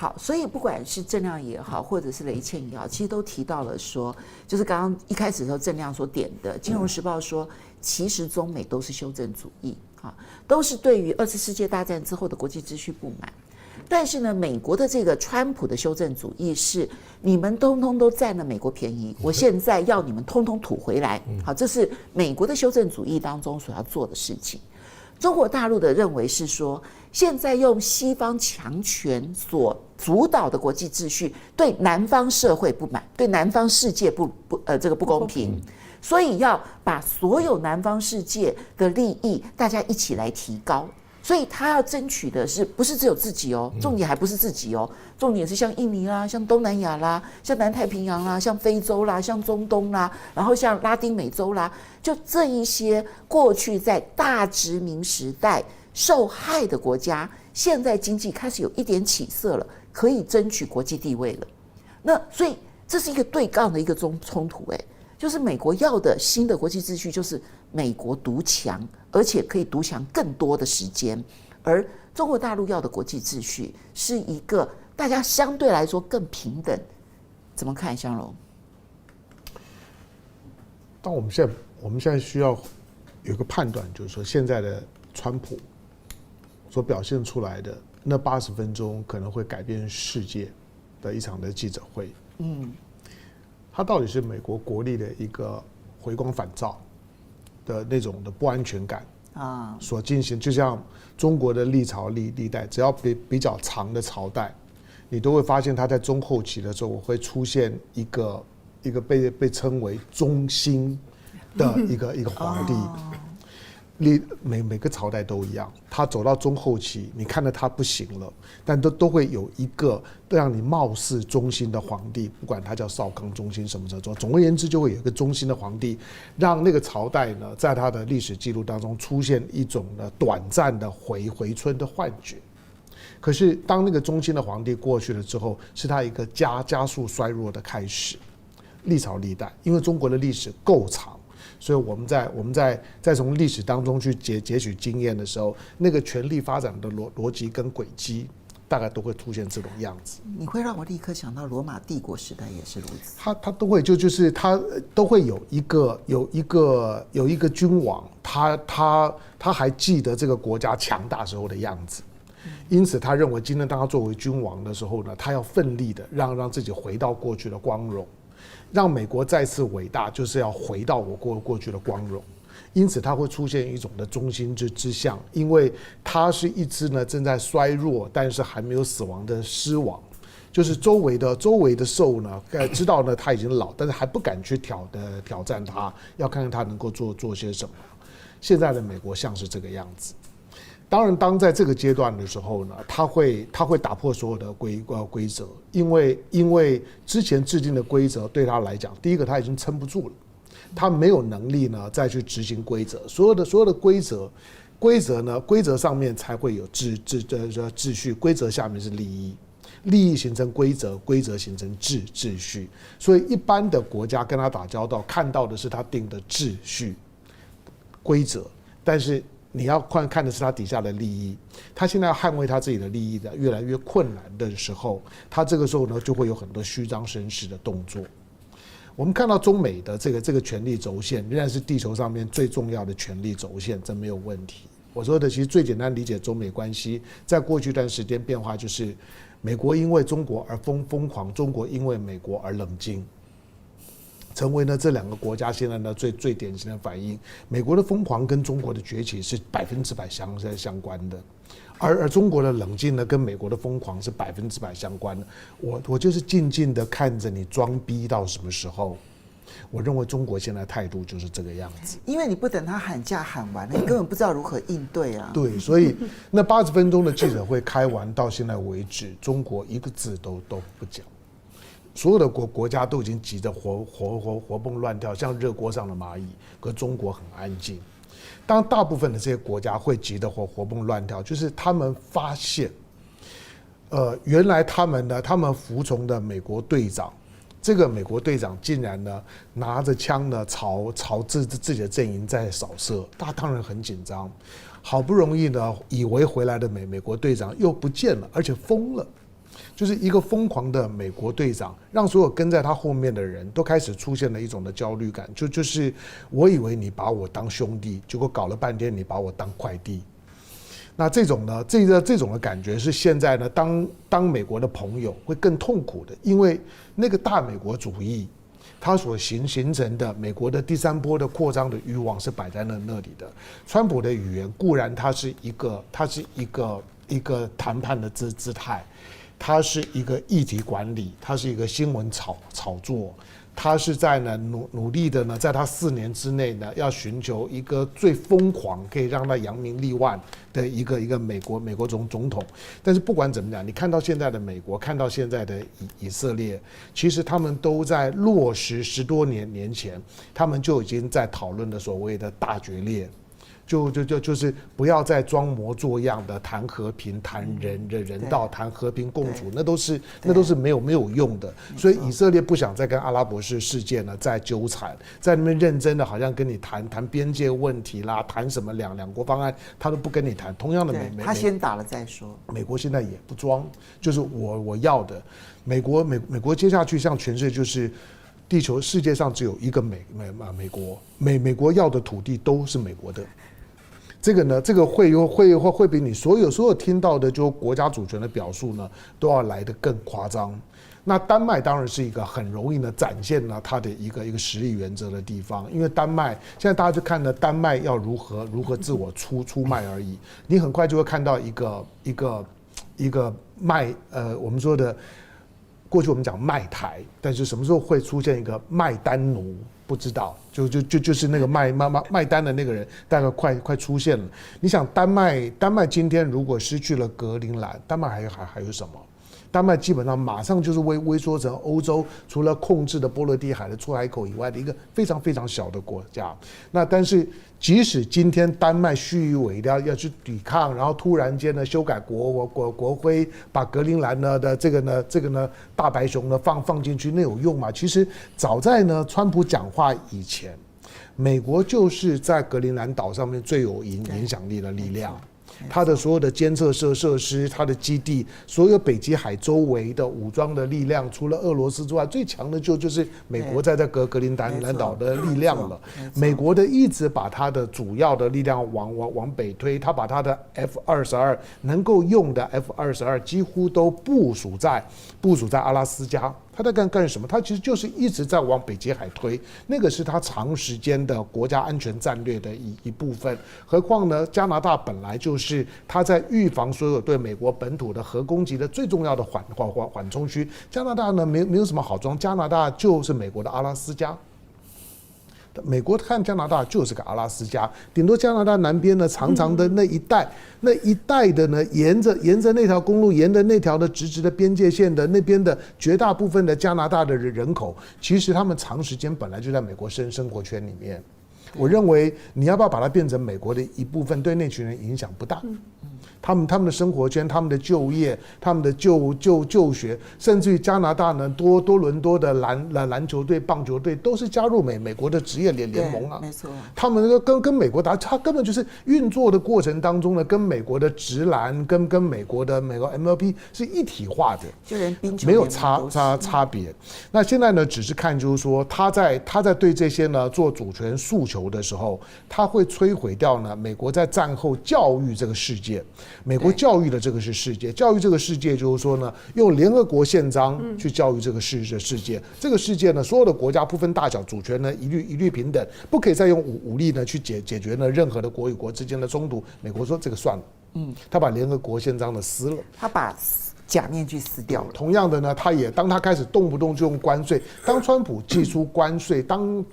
好，所以不管是郑亮也好，或者是雷倩也好，其实都提到了说，就是刚刚一开始的时候郑亮所点的，《金融时报》说，其实中美都是修正主义啊，都是对于2次世界大战之后的国际秩序不满。但是呢，美国的这个川普的修正主义是你们通通都占了美国便宜，我现在要你们通通吐回来。好，这是美国的修正主义当中所要做的事情。中国大陆的认为是说，现在用西方强权所主导的国际秩序，对南方社会不满，对南方世界这个不公平，所以要把所有南方世界的利益大家一起来提高。所以他要争取的是不是只有自己哦？重点还不是自己哦，重点是像印尼啦、像东南亚啦、像南太平洋啦、像非洲啦、像中东啦，然后像拉丁美洲啦，就这一些过去在大殖民时代受害的国家，现在经济开始有一点起色了，可以争取国际地位了。那所以这是一个对杠的一个冲突，就是美国要的新的国际秩序就是美国独强，而且可以独强更多的时间，而中国大陆要的国际秩序是一个大家相对来说更平等。怎么看，香龙？但我们现在需要有一个判断，就是说现在的川普所表现出来的那80分钟可能会改变世界的一场的记者会，它到底是美国国力的一个回光返照的那种的不安全感啊所进行，就像中国的历朝历代，只要比较长的朝代，你都会发现它在中后期的时候会出现一个被称为中兴的一个皇帝。每个朝代都一样，他走到中后期，你看到他不行了，但都会有一个让你貌似中兴的皇帝，不管他叫少康、中兴什么什么，总而言之，就会有一个中兴的皇帝，让那个朝代呢，在他的历史记录当中出现一种呢短暂的回春的幻觉。可是当那个中兴的皇帝过去了之后，是他一个加速衰弱的开始。历朝历代，因为中国的历史够长。所以我们在从历史当中去截取经验的时候，那个权力发展的逻辑跟轨迹，大概都会出现这种样子。你会让我立刻想到罗马帝国时代也是如此。他都会就是他都会有一个君王，他还记得这个国家强大时候的样子。因此，他认为今天当他作为君王的时候呢，他要奋力的让自己回到过去的光荣。让美国再次伟大，就是要回到我过去的光荣，因此它会出现一种的中兴之象，因为它是一只呢正在衰弱，但是还没有死亡的狮王，就是周围的兽呢，知道呢它已经老，但是还不敢去挑战它，要看看它能够做些什么。现在的美国像是这个样子。当然，当在这个阶段的时候呢，他会打破所有的规则，因为之前制定的规则对他来讲，第一个他已经撑不住了，他没有能力呢再去执行规则，所有的规则上面才会有秩序，规则下面是利益，利益形成规则，规则形成秩序，所以一般的国家跟他打交道，看到的是他定的秩序规则，但是你要看的是他底下的利益，他现在要捍卫他自己的利益的越来越困难的时候，他这个时候呢就会有很多虚张声势的动作。我们看到中美的这个权力轴线仍然是地球上面最重要的权力轴线，这没有问题。我说的其实最简单理解中美关系，在过去一段时间变化就是美国因为中国而疯狂，中国因为美国而冷静。成为呢这两个国家现在呢最典型的反应，美国的疯狂跟中国的崛起是100%相关的，而中国的冷静呢跟美国的疯狂是100%相关的。我就是静静的看着你装逼到什么时候。我认为中国现在态度就是这个样子，因为你不等他喊价喊完了，你根本不知道如何应对啊。对，所以那80分钟的记者会开完到现在为止，中国一个字都不讲。所有的国家都已经急着活蹦乱跳，像热锅上的蚂蚁。可中国很安静。当大部分的这些国家会急得活蹦乱跳，就是他们发现，原来他们服从的美国队长，这个美国队长竟然呢拿着枪呢朝自己的阵营在扫射，他当然很紧张。好不容易呢以为回来的美国队长又不见了，而且疯了。就是一个疯狂的美国队长，让所有跟在他后面的人都开始出现了一种的焦虑感，就是我以为你把我当兄弟，结果搞了半天你把我当快递。那这种呢，这种的感觉是现在呢，当美国的朋友会更痛苦的，因为那个大美国主义，它所形成的美国的第三波的扩张的欲望是摆在那里的。川普的语言固然它是一个谈判的姿态，它是一个议题管理，它是一个新闻炒作。他是在呢努力的呢，在他4年之内呢，要寻求一个最疯狂可以让他扬名立万的一个美国总统。但是不管怎么讲，你看到现在的美国，看到现在的以色列，其实他们都在落实10多年前，他们就已经在讨论的所谓的大决裂。就是不要再装模作样的谈和平、谈人道、谈和平共处，那都是没有用的。所以以色列不想再跟阿拉伯事件呢再纠缠，在那边认真的好像跟你谈边界问题啦，谈什么两国方案，他都不跟你谈。同样的他先打了再说。美国现在也不装，就是我要的。美国接下去像全世界就是地球世界上只有一个美国，美国要的土地都是美国的。这个呢，这个会比你所有听到的就国家主权的表述呢，都要来得更夸张。那丹麦当然是一个很容易呢展现了它的一个实力原则的地方，因为丹麦现在大家就看呢，丹麦要如何自我出卖而已。你很快就会看到一个卖我们说的。过去我们讲卖台，但是什么时候会出现一个卖单奴？不知道，就是那个卖单的那个人，大概快出现了。你想丹麦今天如果失去了格陵兰，丹麦还有什么？丹麦基本上马上就是微缩成欧洲除了控制的波罗的海的出海口以外的一个非常非常小的国家。那但是即使今天丹麦虚与委蛇要去抵抗，然后突然间呢修改国徽，把格陵兰呢的这个呢大白熊呢放进去，那有用吗？其实早在呢川普讲话以前，美国就是在格陵兰岛上面最有影响力的力量。它的所有的监测设施，它的基地，所有北极海周围的武装的力量，除了俄罗斯之外，最强的就是美国在格陵兰岛的力量了。美国的一直把它的主要的力量往北推，它把它的 F-22能够用的 F-22几乎都部署在阿拉斯加。他在干什么？他其实就是一直在往北极海推，那个是他长时间的国家安全战略的一部分。何况呢，加拿大本来就是他在预防所有对美国本土的核攻击的最重要的缓冲区。加拿大呢没有什么好装，加拿大就是美国的阿拉斯加。美国看加拿大就是个阿拉斯加，顶多加拿大南边呢长长的那一带的呢，沿着那条公路，沿着那条的直的边界线的那边的绝大部分的加拿大的人口，其实他们长时间本来就在美国生活圈里面。我认为你要不要把它变成美国的一部分，对那群人影响不大。他们的生活圈、他们的就业、他们的就学，甚至于加拿大呢多伦多的篮球队、棒球队都是加入美国的职业联盟啊。没错，他们跟美国打，他根本就是运作的过程当中呢，跟美国的职篮跟美国 MLB 是一体化的，就连冰球没有差别。那现在呢，只是看就是说他在对这些呢做主权诉求的时候，他会摧毁掉呢美国在战后教育这个世界。美国教育的这个是世界，教育这个世界就是说呢，用联合国宪章去教育这个世界。这个世界呢，所有的国家不分大小，主权呢一律平等，不可以再用武力呢去解决呢任何的国与国之间的冲突。美国说这个算了，他把联合国宪章呢撕了，他把假面具撕掉了。同样的呢，当他开始动不动就用关税，当川普祭出关税，当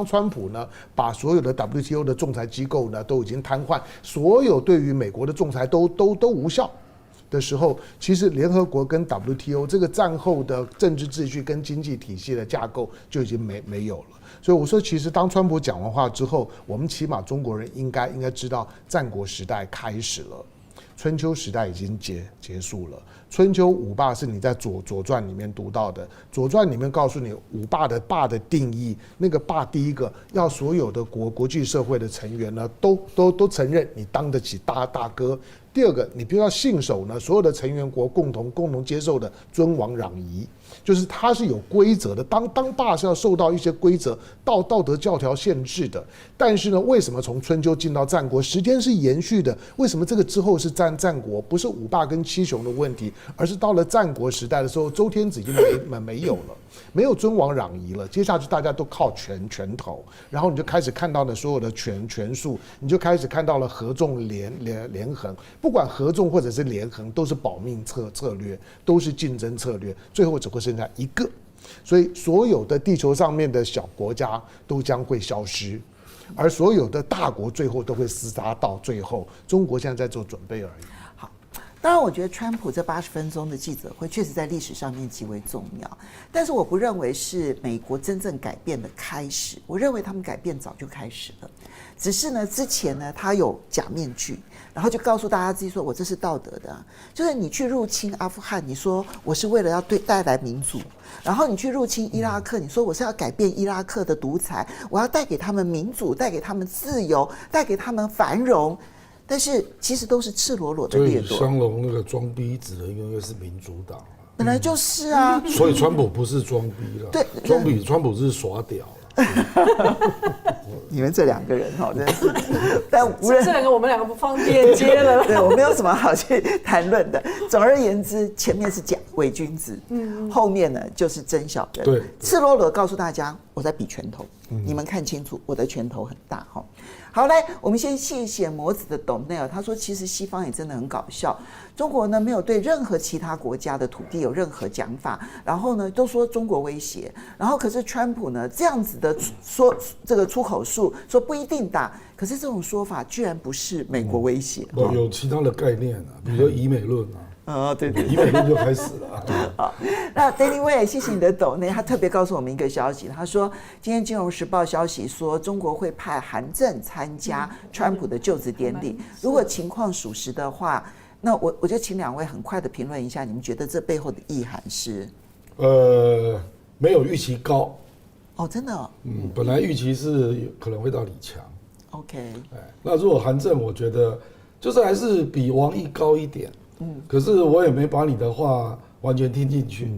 川普呢把所有的 WTO 的仲裁机构呢都已经瘫痪，所有对于美国的仲裁都无效的时候，其实联合国跟 WTO 这个战后的政治秩序跟经济体系的架构就已经没有了。所以我说，其实当川普讲完话之后，我们起码中国人应该知道战国时代开始了。春秋时代已经结束了，春秋五霸是你在左传里面读到的，左传里面告诉你五霸的霸的定义，那个霸第一个要所有的国际社会的成员呢都承认你当得起大哥。第二个，你必须要信守呢所有的成员国共同接受的尊王攘夷，就是它是有规则的。当霸是要受到一些规则道德教条限制的。但是呢，为什么从春秋进到战国，时间是延续的？为什么这个之后是战国？不是五霸跟七雄的问题，而是到了战国时代的时候，周天子已经没有了。没有尊王攘夷了，接下去大家都靠拳头，然后你就开始看到了所有的权术，你就开始看到了合纵连横，不管合纵或者是连横，都是保命策略，都是竞争策略，最后只会剩下一个，所以所有的地球上面的小国家都将会消失，而所有的大国最后都会厮杀到最后。中国现在在做准备而已。当然，我觉得川普这80分钟的记者会确实在历史上面极为重要，但是我不认为是美国真正改变的开始。我认为他们改变早就开始了，只是呢，之前呢，他有假面具，然后就告诉大家自己说我这是道德的，就是你去入侵阿富汗，你说我是为了要带来民主，然后你去入侵伊拉克，你说我是要改变伊拉克的独裁，我要带给他们民主，带给他们自由，带给他们繁荣。但是其实都是赤裸裸的掠夺。所以香龙那个装逼指的应该是民主党了，本来就是啊。所以川普不是装逼了，对，川普是耍屌了。你们这两个人哈，真的是，但无论这两个我们两个不方便接了。对，我没有什么好去谈论的。总而言之，前面是假伪君子，后面呢就是真小人，对，赤裸裸告诉大家我在比拳头，你们看清楚，我的拳头很大哈。好，来，我们先谢谢魔子的斗内，他说其实西方也真的很搞笑，中国呢没有对任何其他国家的土地有任何讲法，然后呢都说中国威胁，然后可是川普呢这样子的说这个出口术说不一定打，可是这种说法居然不是美国威胁，有其他的概念啊，比如说以美论啊。对，以美论就开始了。好，那 Danny Way 谢谢你的斗内，他特别告诉我们一个消息，他说今天《金融时报》消息说中国会派韩正参加川普的就职典礼，如果情况属实的话，那我就请两位很快的评论一下，你们觉得这背后的意涵是？没有预期高。哦，真的哦。本来预期是可能会到李强。OK。那如果韩正，我觉得就是还是比王毅高一点。可是我也没把你的话完全听进去。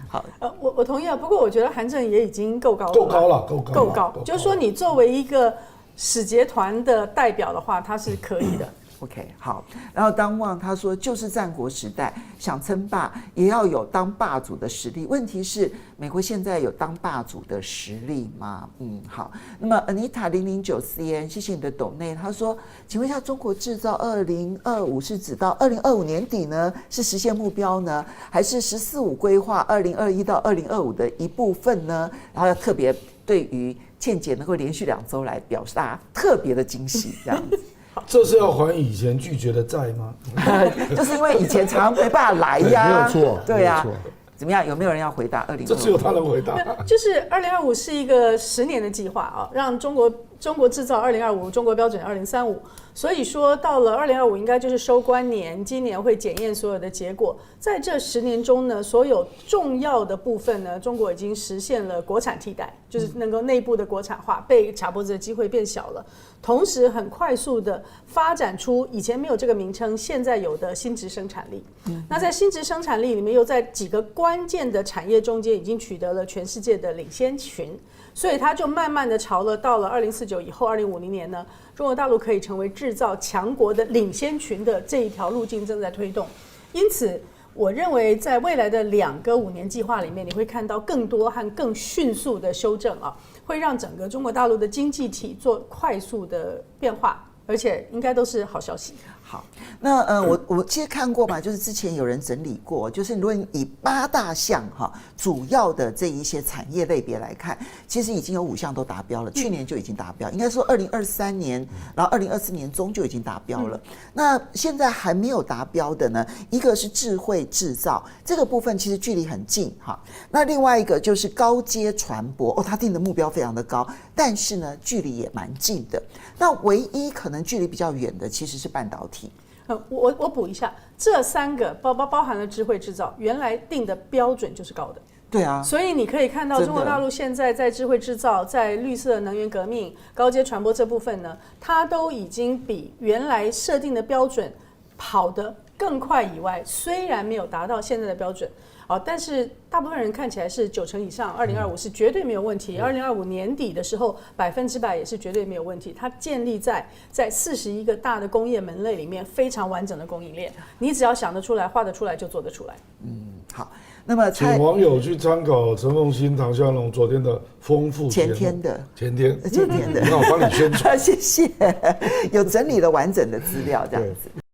好，我同意啊。不过我觉得韩正也已经够高了，够高。就是说，你作为一个使节团的代表的话，他是可以的。OK， 好。然后当旺他说，就是战国时代想称霸，也要有当霸主的实力。问题是，美国现在有当霸主的实力吗？好。那么 Anita 009CN， 谢谢你的斗内。他说，请问一下，中国制造2025是指到2025年底呢，是实现目标呢，还是14-5规划2021到2025的一部分呢？然后要特别对于倩姐能够连续2周来表示大家特别的惊喜，这样子。这是要还以前拒绝的债吗？就是因为以前常常没办法来呀，没有错，对呀。怎么样？有没有人要回答2025？这只有他能回答。就是2025是一个10年的计划啊，让中国制造2025，中国标准2035。所以说到了2025应该就是收官年，今年会检验所有的结果。在这10年中呢，所有重要的部分呢，中国已经实现了国产替代，就是能够内部的国产化，被卡脖子的机会变小了。同时很快速的发展出以前没有这个名称，现在有的新质生产力。那在新质生产力里面，又在几个关键的产业中间已经取得了全世界的领先群。所以它就慢慢的朝了到了2049以后2050年呢，中国大陆可以成为制造强国的领先群的这一条路径正在推动。因此我认为在未来的2个5年计划里面，你会看到更多和更迅速的修正啊，会让整个中国大陆的经济体做快速的变化，而且应该都是好消息。好，那我其实看过嘛，就是之前有人整理过，就是如果你以8大项主要的这一些产业类别来看，其实已经有5项都达标了，去年就已经达标，应该说2023年，然后2024年中就已经达标了。那现在还没有达标的呢，一个是智慧制造，这个部分其实距离很近哈。那另外一个就是高阶传播，他定的目标非常的高，但是呢距离也蛮近的。那唯一可能距离比较远的其实是半导体。我补一下，这3个包含了智慧制造，原来定的标准就是高的。对啊，所以你可以看到，中国大陆现在在智慧制造、在绿色能源革命、高阶传播这部分呢，它都已经比原来设定的标准跑得更快以外，虽然没有达到现在的标准，但是大部分人看起来是90%以上，2025是绝对没有问题，2025年底的时候100%也是绝对没有问题。它建立在41个大的工业门类里面非常完整的供应链，你只要想得出来、画得出来就做得出来。好。那么请网友去参考陈凤馨、唐湘龙昨天的丰富节目。前天的，那我帮你宣传。谢谢，有整理了完整的资料这样子。